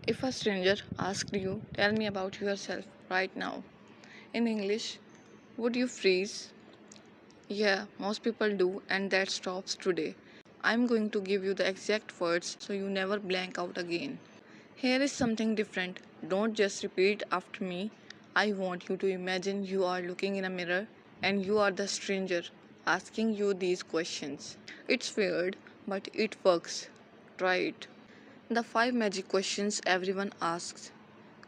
If a stranger asked you, tell me about yourself right now, in English, would you freeze? Yeah, most people do, and that stops today. I'm going to give you the exact words so you never blank out again. Here is something different. Don't just repeat after me. I want you to imagine you are looking in a mirror and you are the stranger asking you these questions. It's weird, but it works. Try it. The 5 magic questions everyone asks.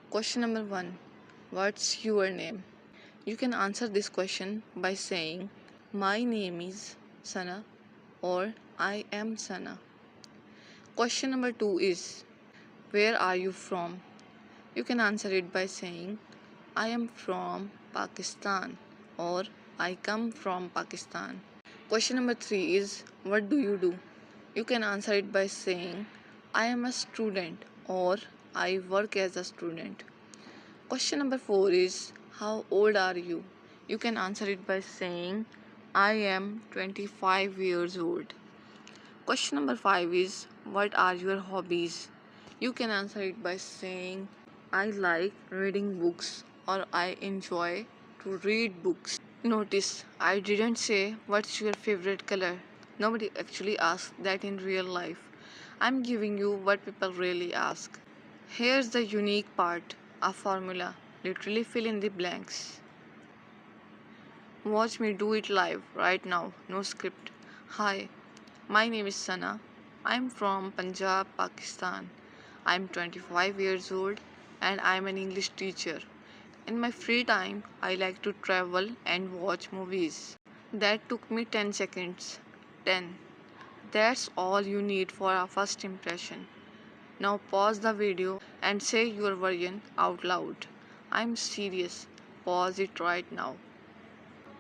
Question number 1. What's your name? You can answer this question by saying, my name is Sana or I am Sana. Question number 2 is, where are you from? You can answer it by saying, I am from Pakistan or I come from Pakistan. Question number 3 is, what do you do? You can answer it by saying, I am a student or I work as a student. Question number 4 is, how old are you? You can answer it by saying, I am 25 years old. Question number 5 is, what are your hobbies? You can answer it by saying, I like reading books or I enjoy to read books. Notice, I didn't say, what's your favorite color? Nobody actually asks that in real life. I'm giving you what people really ask. Here's the unique part, a formula. Literally fill in the blanks. Watch me do it live right now, no script. Hi, my name is Sana. I'm from Punjab, Pakistan. I'm 25 years old and I'm an English teacher. In my free time, I like to travel and watch movies. That took me 10 seconds. 10. That's all you need for a first impression. Now pause the video and say your version out loud. I'm serious. Pause it right now.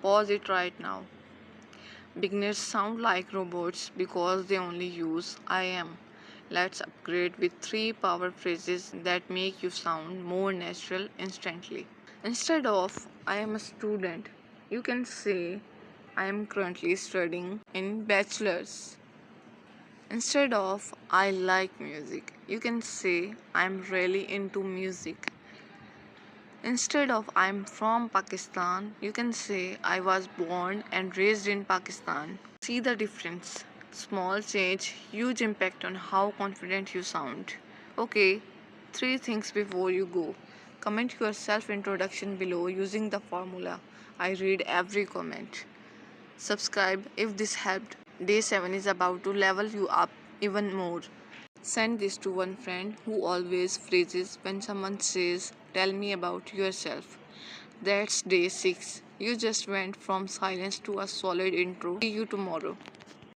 Pause it right now. Beginners sound like robots because they only use I am. Let's upgrade with 3 power phrases that make you sound more natural instantly. Instead of I am a student, you can say I am currently studying in bachelor's. Instead of I like music, you can say I'm really into music. Instead of I'm from Pakistan, you can say I was born and raised in Pakistan. See the difference? Small change, huge impact on how confident you sound. Okay, 3 things before you go. Comment your self introduction below using the formula. I read every comment. Subscribe if this helped. Day 7 is about to level you up even more. Send this to one friend who always freezes when someone says, tell me about yourself. That's day 6. You just went from silence to a solid intro. See you tomorrow.